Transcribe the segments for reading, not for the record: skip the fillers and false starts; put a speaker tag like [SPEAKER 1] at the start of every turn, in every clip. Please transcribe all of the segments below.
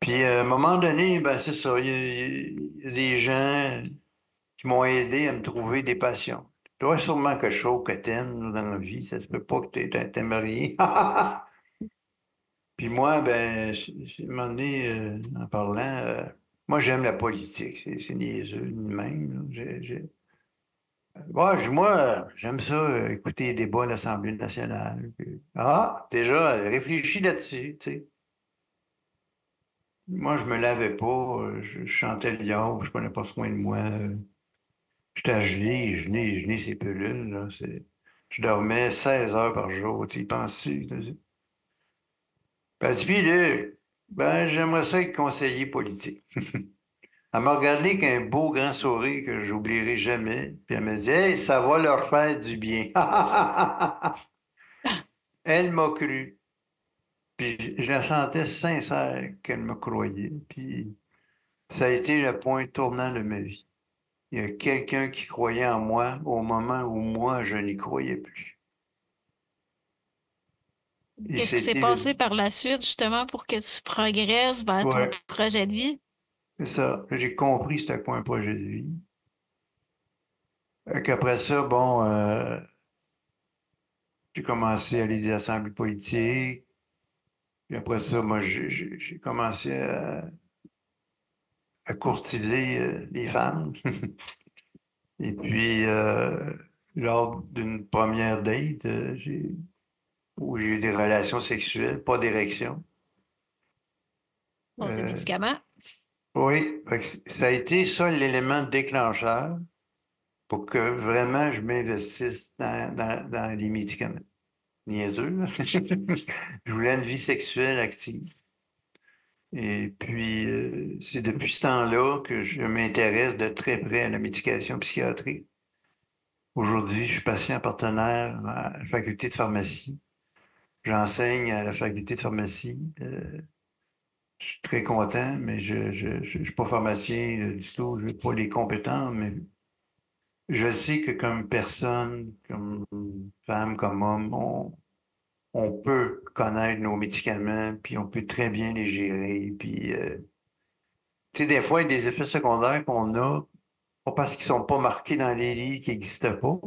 [SPEAKER 1] Puis à un moment donné, ben c'est ça, il y a des gens qui m'ont aidé à me trouver des passions. Toi, sûrement que chaud que t'aimes dans la vie, ça se peut pas que t'aimes rien. Puis moi, ben, à un moment donné, en parlant, moi j'aime la politique, c'est niaiseux de même. Là. Ouais, moi, j'aime ça, écouter les débats à l'Assemblée nationale. Ah, déjà, réfléchis là-dessus, tu sais. Moi, je me lavais pas, je chantais le yard, je prenais pas soin de moi. J'étais gelé, gelé ces pilules, là. Je dormais 16 heures par jour, tu y penses-tu? Puis là, ben, j'aimerais ça être conseiller politique. Elle m'a regardé avec un beau grand sourire que j'oublierai jamais, puis elle me dit, Hey, ça va leur faire du bien. Elle m'a cru. Puis je la sentais sincère qu'elle me croyait. Puis ça a été le point tournant de ma vie. Il y a quelqu'un qui croyait en moi au moment où moi, je n'y croyais plus. Et
[SPEAKER 2] Qu'est-ce qui s'est
[SPEAKER 1] c'était
[SPEAKER 2] passé
[SPEAKER 1] le...
[SPEAKER 2] par la suite, justement, pour que tu progresses vers ton
[SPEAKER 1] Ouais,
[SPEAKER 2] projet de vie?
[SPEAKER 1] c'est ça. J'ai compris c'était quoi un projet de vie. Qu'après ça, bon, j'ai commencé à aller des assemblées politiques. Puis après ça, moi, j'ai commencé à courtiser les femmes. Et puis, lors d'une première date, où j'ai eu des relations sexuelles, pas d'érection.
[SPEAKER 2] Bon, c'est
[SPEAKER 1] Euh,
[SPEAKER 2] médicament.
[SPEAKER 1] oui, fait que ça a été ça l'élément déclencheur pour que vraiment je m'investisse dans les médicaments. Niaiseux, là. Je voulais une vie sexuelle active. Et puis, c'est depuis ce temps-là que je m'intéresse de très près à la médication psychiatrique. Aujourd'hui, je suis patient partenaire à la faculté de pharmacie. J'enseigne à la faculté de pharmacie. Je suis très content, mais je suis pas pharmacien du tout. Je n'ai pas les compétences, mais je sais que comme personne, comme femme, comme homme, on peut connaître nos médicaments, puis on peut très bien les gérer. Puis, tu sais, des fois, il y a des effets secondaires qu'on a, pas parce qu'ils sont pas marqués dans les livres qui n'existent pas.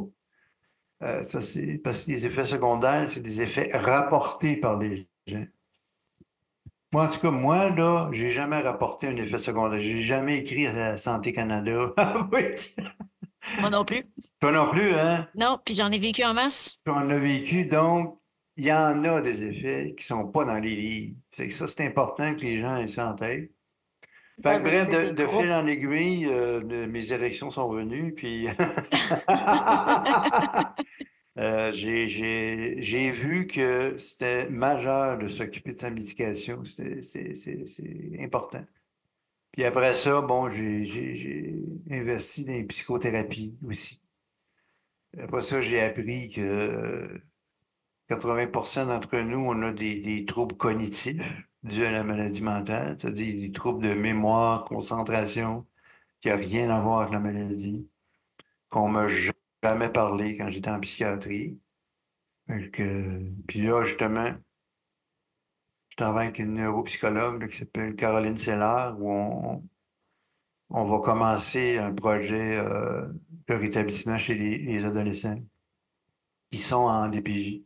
[SPEAKER 1] Ça, c'est parce que les effets secondaires, c'est des effets rapportés par les gens. Moi, en tout cas, moi, là, j'ai jamais rapporté un effet secondaire. J'ai jamais écrit à Santé Canada. Ah oui.
[SPEAKER 2] Moi non plus.
[SPEAKER 1] Toi non plus, hein?
[SPEAKER 2] Non, puis j'en ai vécu en masse.
[SPEAKER 1] On l'a vécu, donc il y en a des effets qui sont pas dans les livres. C'est que ça, c'est important que les gens aient ça en tête. Fait
[SPEAKER 2] Ouais,
[SPEAKER 1] que
[SPEAKER 2] parce que
[SPEAKER 1] bref,
[SPEAKER 2] c'est des
[SPEAKER 1] de fil
[SPEAKER 2] groupes.
[SPEAKER 1] en aiguille, mes érections sont venues, puis j'ai vu que c'était majeur de s'occuper de sa médication. C'est important. Puis après ça, bon, j'ai investi dans les psychothérapies aussi. Après ça, j'ai appris que 80% d'entre nous, on a des troubles cognitifs dus à la maladie mentale, c'est-à-dire des troubles de mémoire, concentration, qui n'ont rien à voir avec la maladie, qu'on m'a jamais parlé quand j'étais en psychiatrie. Puis là, justement, je travaille avec une neuropsychologue là, qui s'appelle Caroline Sellard, où on va commencer un projet de rétablissement chez les adolescents qui sont en DPJ.